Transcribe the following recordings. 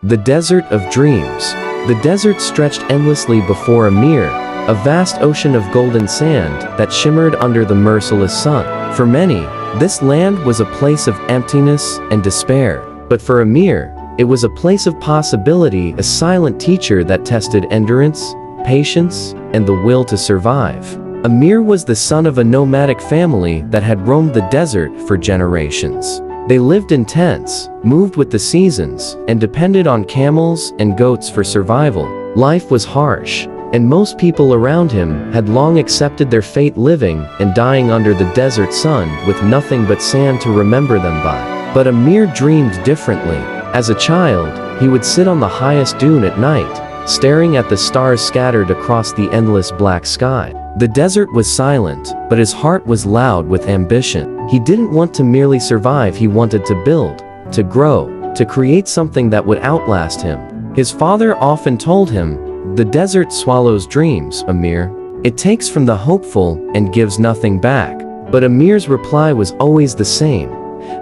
The Desert of Dreams. The desert stretched endlessly before Amir, a vast ocean of golden sand that shimmered under the merciless sun. For many, this land was a place of emptiness and despair. But for Amir, it was a place of possibility, a silent teacher that tested endurance, patience, and the will to survive. Amir was the son of a nomadic family that had roamed the desert for generations. They lived in tents, moved with the seasons, and depended on camels and goats for survival. Life was harsh, and most people around him had long accepted their fate, living and dying under the desert sun with nothing but sand to remember them by. But Amir dreamed differently. As a child, he would sit on the highest dune at night, staring at the stars scattered across the endless black sky. The desert was silent, but his heart was loud with ambition. He didn't want to merely survive, he wanted to build, to grow, to create something that would outlast him. His father often told him, "The desert swallows dreams, Amir. It takes from the hopeful and gives nothing back." But Amir's reply was always the same.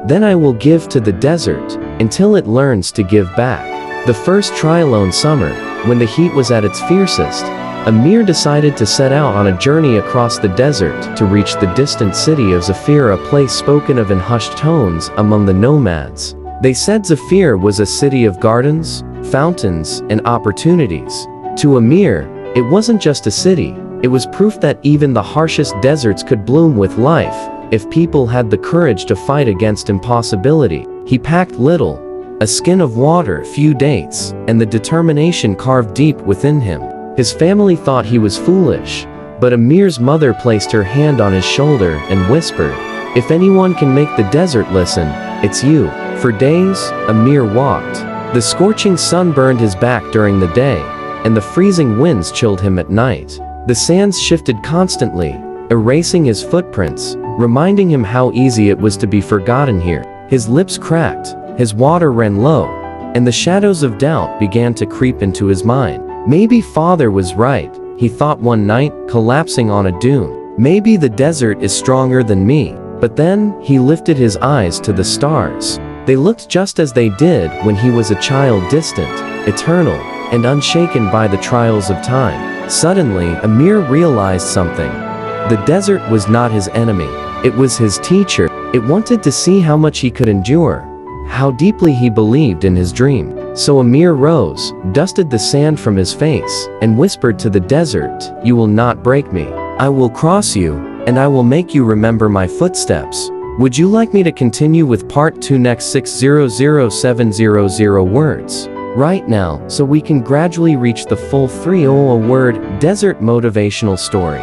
"Then I will give to the desert, until it learns to give back." The first Trilone summer, when the heat was at its fiercest, Amir decided to set out on a journey across the desert to reach the distant city of Zafir, a place spoken of in hushed tones among the nomads. They said Zafir was a city of gardens, fountains, and opportunities. To Amir, it wasn't just a city, it was proof that even the harshest deserts could bloom with life, if people had the courage to fight against impossibility. He packed little, a skin of water, few dates, and the determination carved deep within him. His family thought he was foolish, but Amir's mother placed her hand on his shoulder and whispered, "If anyone can make the desert listen, it's you." For days, Amir walked. The scorching sun burned his back during the day, and the freezing winds chilled him at night. The sands shifted constantly, erasing his footprints, reminding him how easy it was to be forgotten here. His lips cracked, his water ran low, and the shadows of doubt began to creep into his mind. Maybe father was right, he thought one night, collapsing on a dune. Maybe the desert is stronger than me. But then, he lifted his eyes to the stars. They looked just as they did when he was a child, distant, eternal, and unshaken by the trials of time. Suddenly, Amir realized something. The desert was not his enemy. It was his teacher. It wanted to see how much he could endure, how deeply he believed in his dream. So Amir rose, dusted the sand from his face, and whispered to the desert, "You will not break me. I will cross you, and I will make you remember my footsteps." Would you like me to continue with part 2 next? 600,700 words right now, so we can gradually reach the full 300 word desert motivational story.